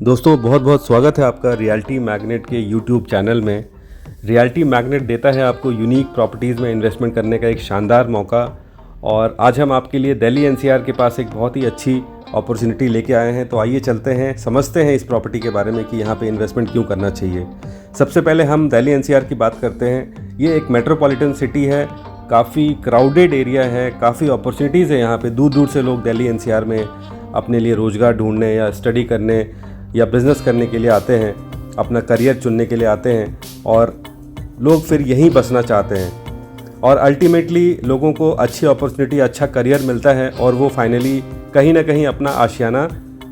दोस्तों बहुत बहुत स्वागत है आपका रियल्टी मैग्नेट के यूट्यूब चैनल में। रियल्टी मैग्नेट देता है आपको यूनिक प्रॉपर्टीज़ में इन्वेस्टमेंट करने का एक शानदार मौका। और आज हम आपके लिए दिल्ली एनसीआर के पास एक बहुत ही अच्छी अपॉर्चुनिटी लेके आए हैं। तो आइए चलते हैं, समझते हैं इस प्रॉपर्टी के बारे में कि यहाँ पे इन्वेस्टमेंट क्यों करना चाहिए। सबसे पहले हम दिल्ली एनसीआर की बात करते हैं। ये एक मेट्रोपॉलिटन सिटी है, काफ़ी क्राउडेड एरिया है, काफ़ी अपॉर्चुनिटीज़ है। यहाँ पे दूर दूर से लोग दिल्ली एनसीआर में अपने लिए रोज़गार ढूंढने या स्टडी करने या बिज़नेस करने के लिए आते हैं, अपना करियर चुनने के लिए आते हैं और लोग फिर यहीं बसना चाहते हैं। और अल्टीमेटली लोगों को अच्छी अपॉर्चुनिटी, अच्छा करियर मिलता है और वो फाइनली कहीं ना कहीं अपना आशियाना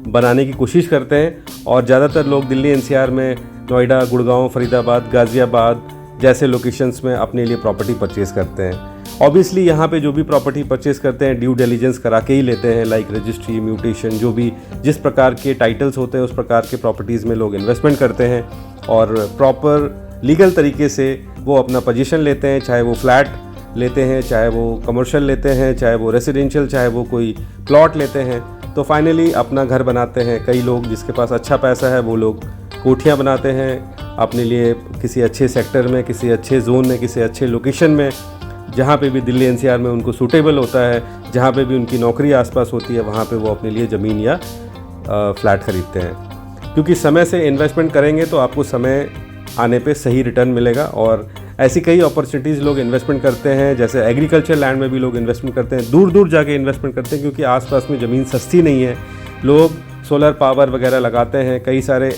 बनाने की कोशिश करते हैं। और ज़्यादातर लोग दिल्ली एनसीआर में नोएडा, गुड़गांव, फरीदाबाद, गाज़ियाबाद जैसे लोकेशंस में अपने लिए प्रॉपर्टी परचेज़ करते हैं। ऑब्वियसली यहाँ पे जो भी प्रॉपर्टी परचेज़ करते हैं ड्यू डिलीजेंस करा के ही लेते हैं, लाइक रजिस्ट्री, म्यूटेशन, जो भी जिस प्रकार के टाइटल्स होते हैं उस प्रकार के प्रॉपर्टीज़ में लोग इन्वेस्टमेंट करते हैं और प्रॉपर लीगल तरीके से वो अपना पोजीशन लेते हैं। चाहे वो फ्लैट लेते हैं, चाहे वो कमर्शियल लेते हैं, चाहे वो रेसिडेंशियल, चाहे वो कोई प्लॉट लेते हैं, तो फाइनली अपना घर बनाते हैं। कई लोग जिसके पास अच्छा पैसा है वो लोग कोठियाँ बनाते हैं अपने लिए किसी अच्छे सेक्टर में, किसी अच्छे जोन में, किसी अच्छे लोकेशन में, जहाँ पे भी दिल्ली एनसीआर में उनको सूटेबल होता है, जहाँ पे भी उनकी नौकरी आसपास होती है, वहाँ पे वो अपने लिए ज़मीन या फ्लैट ख़रीदते हैं। क्योंकि समय से इन्वेस्टमेंट करेंगे तो आपको समय आने पे सही रिटर्न मिलेगा। और ऐसी कई अपॉर्चुनिटीज़ लोग इन्वेस्टमेंट करते हैं, जैसे एग्रीकल्चर लैंड में भी लोग इन्वेस्टमेंट करते हैं, दूर दूर जाके इन्वेस्टमेंट करते हैं क्योंकि आसपास में ज़मीन सस्ती नहीं है। लोग सोलर पावर वगैरह लगाते हैं, कई सारे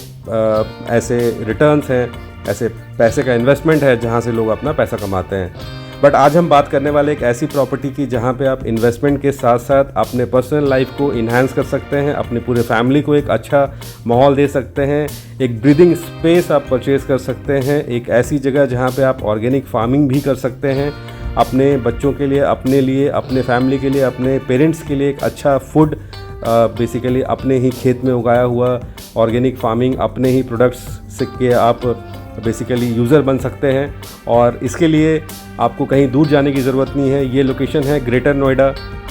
ऐसे रिटर्न्स हैं, ऐसे पैसे का इन्वेस्टमेंट है जहाँ से लोग अपना पैसा कमाते हैं। बट आज हम बात करने वाले एक ऐसी प्रॉपर्टी की जहाँ पे आप इन्वेस्टमेंट के साथ साथ अपने पर्सनल लाइफ को इन्हांस कर सकते हैं, अपने पूरे फैमिली को एक अच्छा माहौल दे सकते हैं, एक ब्रीदिंग स्पेस आप परचेज़ कर सकते हैं, एक ऐसी जगह जहाँ पे आप ऑर्गेनिक फार्मिंग भी कर सकते हैं, अपने बच्चों के लिए, अपने लिए, अपने फैमिली के लिए, अपने पेरेंट्स के लिए एक अच्छा फूड, बेसिकली अपने ही खेत में उगाया हुआ ऑर्गेनिक फार्मिंग, अपने ही प्रोडक्ट्स से के आप बेसिकली यूज़र बन सकते हैं। और इसके लिए आपको कहीं दूर जाने की ज़रूरत नहीं है। ये लोकेशन है ग्रेटर नोएडा।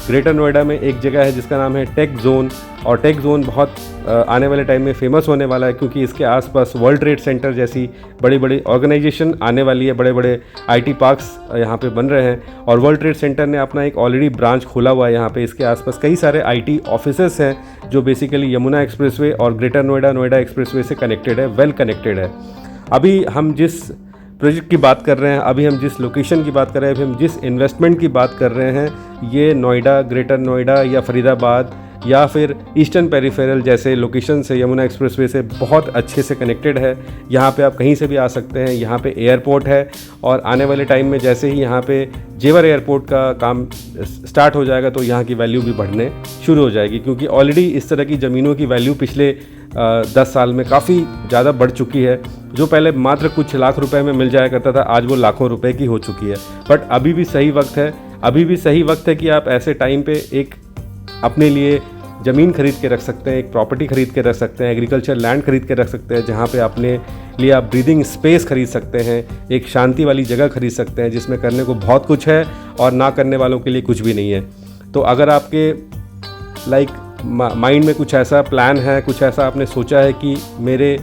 ग्रेटर नोएडा में एक जगह है जिसका नाम है टेक जोन, और टेक जोन बहुत आने वाले टाइम में फेमस होने वाला है क्योंकि इसके आसपास वर्ल्ड ट्रेड सेंटर जैसी बड़ी बड़ी ऑर्गेनाइजेशन आने वाली है, बड़े बड़े आईटी पार्क्स यहाँ पे बन रहे हैं। और वर्ल्ड ट्रेड सेंटर ने अपना एक ऑलरेडी ब्रांच खोला हुआ है यहाँ पे। इसके आसपास कई सारे आईटी ऑफिसेस हैं जो बेसिकली यमुना एक्सप्रेसवे और ग्रेटर नोएडा, नोएडा एक्सप्रेसवे से कनेक्टेड है, वेल कनेक्टेड है। अभी हम जिस प्रोजेक्ट की बात कर रहे हैं, अभी हम जिस लोकेशन की बात कर रहे हैं, अभी हम जिस इन्वेस्टमेंट की बात कर रहे हैं, ये नोएडा, ग्रेटर नोएडा या फरीदाबाद या फिर ईस्टर्न पेरिफेरल जैसे लोकेशन से, यमुना एक्सप्रेसवे से बहुत अच्छे से कनेक्टेड है। यहाँ पे आप कहीं से भी आ सकते हैं। यहाँ पे एयरपोर्ट है और आने वाले टाइम में जैसे ही यहाँ पे जेवर एयरपोर्ट का काम स्टार्ट हो जाएगा तो यहाँ की वैल्यू भी बढ़ने शुरू हो जाएगी, क्योंकि ऑलरेडी इस तरह की ज़मीनों की वैल्यू पिछले 10 साल में काफ़ी ज़्यादा बढ़ चुकी है। जो पहले मात्र कुछ लाख रुपए में मिल जाया करता था, आज वो लाखों रुपए की हो चुकी है। बट अभी भी सही वक्त है, अभी भी सही वक्त है कि आप ऐसे टाइम पे एक अपने लिए ज़मीन खरीद के रख सकते हैं, एक प्रॉपर्टी खरीद के रख सकते हैं, एग्रीकल्चर लैंड खरीद के रख सकते हैं, जहाँ पे अपने लिए आप ब्रीदिंग स्पेस खरीद सकते हैं, एक शांति वाली जगह खरीद सकते हैं जिसमें करने को बहुत कुछ है और ना करने वालों के लिए कुछ भी नहीं है। तो अगर आपके माइंड में कुछ ऐसा प्लान है, कुछ ऐसा आपने सोचा है कि मेरे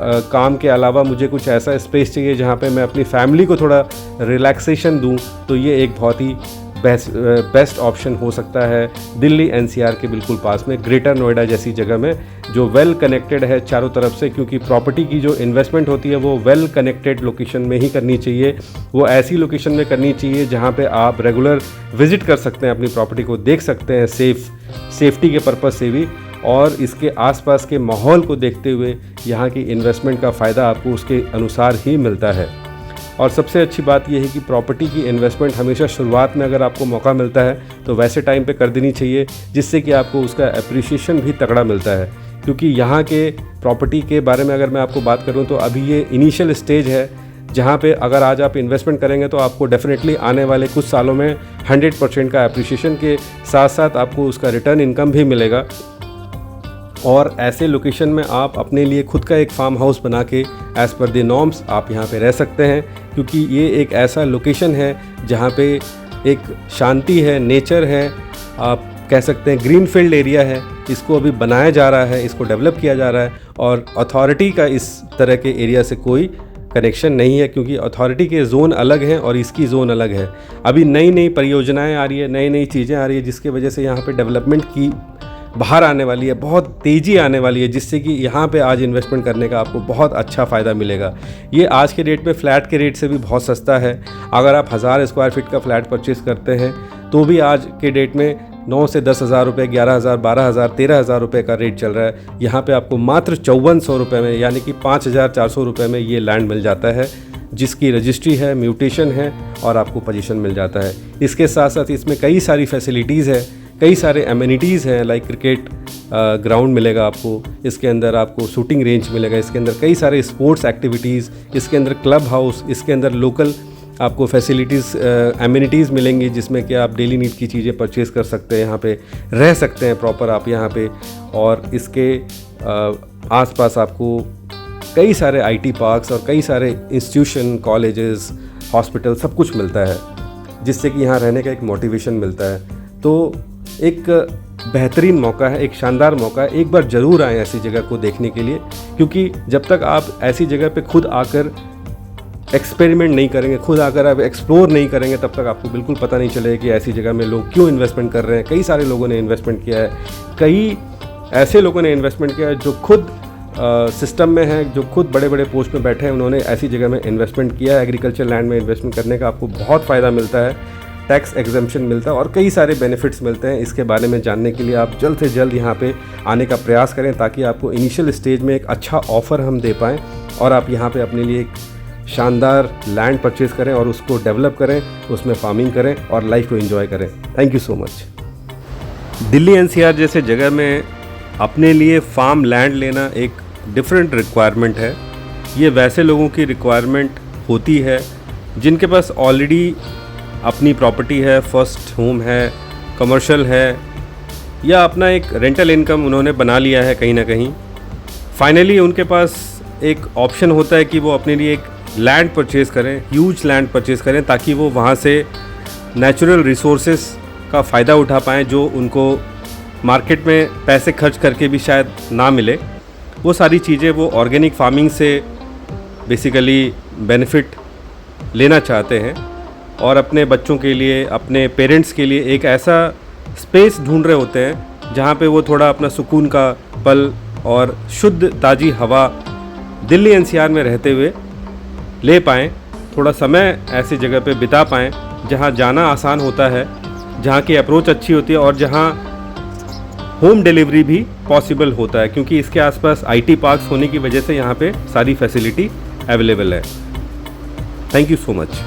काम के अलावा मुझे कुछ ऐसा स्पेस चाहिए जहाँ पे मैं अपनी फैमिली को थोड़ा रिलैक्सेशन दूँ, तो ये एक बहुत ही बेस्ट ऑप्शन हो सकता है दिल्ली एनसीआर के बिल्कुल पास में, ग्रेटर नोएडा जैसी जगह में, जो वेल कनेक्टेड है चारों तरफ से। क्योंकि प्रॉपर्टी की जो इन्वेस्टमेंट होती है वो वेल कनेक्टेड लोकेशन में ही करनी चाहिए, वो ऐसी लोकेशन में करनी चाहिए जहाँ पे आप रेगुलर विजिट कर सकते हैं, अपनी प्रॉपर्टी को देख सकते हैं सेफ्टी के पर्पज़ से भी, और इसके आसपास के माहौल को देखते हुए यहाँ की इन्वेस्टमेंट का फ़ायदा आपको उसके अनुसार ही मिलता है। और सबसे अच्छी बात यह है कि प्रॉपर्टी की इन्वेस्टमेंट हमेशा शुरुआत में अगर आपको मौका मिलता है तो वैसे टाइम पे कर देनी चाहिए, जिससे कि आपको उसका एप्रिसिएशन भी तगड़ा मिलता है। क्योंकि यहाँ के प्रॉपर्टी के बारे में अगर मैं आपको बात करूँ तो अभी ये इनिशियल स्टेज है, जहाँ पे अगर आज आप इन्वेस्टमेंट करेंगे तो आपको डेफिनेटली आने वाले कुछ सालों में 100% का एप्रिसिएशन के साथ साथ आपको उसका रिटर्न इनकम भी मिलेगा। और ऐसे लोकेशन में आप अपने लिए खुद का एक फार्म हाउस बना के एज़ पर द नॉर्म्स आप यहाँ पे रह सकते हैं, क्योंकि ये एक ऐसा लोकेशन है जहाँ पे एक शांति है, नेचर है, आप कह सकते हैं ग्रीन फील्ड एरिया है, इसको अभी बनाया जा रहा है, इसको डेवलप किया जा रहा है और अथॉरिटी का इस तरह के एरिया से कोई कनेक्शन नहीं है, क्योंकि अथॉरिटी के ज़ोन अलग हैं और इसकी ज़ोन अलग है। अभी नई नई परियोजनाएं आ रही है, नई नई चीज़ें आ रही है, जिसकी वजह से यहाँ पे डेवलपमेंट की बाहर आने वाली है, बहुत तेज़ी आने वाली है, जिससे कि यहाँ पे आज इन्वेस्टमेंट करने का आपको बहुत अच्छा फ़ायदा मिलेगा। ये आज के रेट में फ्लैट के रेट से भी बहुत सस्ता है। अगर आप 1000 स्क्वायर फीट का फ्लैट परचेज़ करते हैं तो भी आज के डेट में 9 से 10,000 रुपये, 11,000, 12,000, 13,000 रुपये का रेट चल रहा है। यहाँ पे आपको मात्र 5400 रुपये में, यानी कि 5,400 रुपये में ये लैंड मिल जाता है, जिसकी रजिस्ट्री है, म्यूटेशन है और आपको पोजीशन मिल जाता है। इसके साथ साथ इसमें कई सारी फैसिलिटीज़ है, कई सारे एमिनिटीज़ हैं, लाइक क्रिकेट ग्राउंड मिलेगा आपको, इसके अंदर आपको शूटिंग रेंज मिलेगा, इसके अंदर कई सारे स्पोर्ट्स एक्टिविटीज़, इसके अंदर क्लब हाउस, इसके अंदर लोकल आपको फैसिलिटीज़ एमिनिटीज़ मिलेंगी, जिसमें कि आप डेली नीड की चीज़ें परचेज़ कर सकते हैं, यहाँ पे रह सकते हैं प्रॉपर आप यहाँ पे। और इसके आसपास आपको कई सारे आईटी पार्क्स और कई सारे इंस्टीट्यूशन, कॉलेजेस, हॉस्पिटल सब कुछ मिलता है, जिससे कि यहाँ रहने का एक मोटिवेशन मिलता है। तो एक बेहतरीन मौका है, एक शानदार मौका है। एक बार ज़रूर आएँ ऐसी जगह को देखने के लिए, क्योंकि जब तक आप ऐसी जगह पे खुद आकर एक्सपेरिमेंट नहीं करेंगे, खुद आकर आप एक्सप्लोर नहीं करेंगे, तब तक आपको बिल्कुल पता नहीं चलेगा कि ऐसी जगह में लोग क्यों इन्वेस्टमेंट कर रहे हैं। कई सारे लोगों ने इन्वेस्टमेंट किया है, कई ऐसे लोगों ने इन्वेस्टमेंट किया है जो खुद सिस्टम में हैं, जो खुद बड़े बड़े पोस्ट में बैठे हैं, उन्होंने ऐसी जगह में इन्वेस्टमेंट किया है। एग्रीकल्चर लैंड में इन्वेस्टमेंट करने का आपको बहुत फ़ायदा मिलता है, टैक्स एग्जम्पशन मिलता है और कई सारे बेनिफिट्स मिलते हैं। इसके बारे में जानने के लिए आप जल्द से जल्द यहाँ पे आने का प्रयास करें, ताकि आपको इनिशियल स्टेज में एक अच्छा ऑफ़र हम दे पाएँ और आप यहाँ पे अपने लिए एक शानदार लैंड परचेज़ करें और उसको डेवलप करें, उसमें फार्मिंग करें और लाइफ को एंजॉय करें। Thank you so much. Delhi NCR जैसे जगह में अपने लिए फार्म लैंड लेना एक डिफरेंट रिक्वायरमेंट है। ये वैसे लोगों की रिक्वायरमेंट होती है जिनके पास ऑलरेडी अपनी प्रॉपर्टी है, फर्स्ट होम है, कमर्शियल है, या अपना एक रेंटल इनकम उन्होंने बना लिया है कहीं ना कहीं। फाइनली उनके पास एक ऑप्शन होता है कि वो अपने लिए एक लैंड परचेज़ करें, ह्यूज लैंड परचेज़ करें, ताकि वो वहाँ से नेचुरल रिसोर्सेज का फ़ायदा उठा पाएँ, जो उनको मार्केट में पैसे खर्च करके भी शायद ना मिले। वो सारी चीज़ें वो ऑर्गेनिक फार्मिंग से बेसिकली बेनिफिट लेना चाहते हैं और अपने बच्चों के लिए, अपने पेरेंट्स के लिए एक ऐसा स्पेस ढूंढ रहे होते हैं जहाँ पे वो थोड़ा अपना सुकून का पल और शुद्ध ताज़ी हवा दिल्ली एनसीआर में रहते हुए ले पाएँ, थोड़ा समय ऐसी जगह पे बिता पाएँ जहाँ जाना आसान होता है, जहाँ की अप्रोच अच्छी होती है और जहाँ होम डिलीवरी भी पॉसिबल होता है, क्योंकि इसके आसपास आईटी पार्क्स होने की वजह से यहाँ पे सारी फैसिलिटी अवेलेबल है। Thank you so much.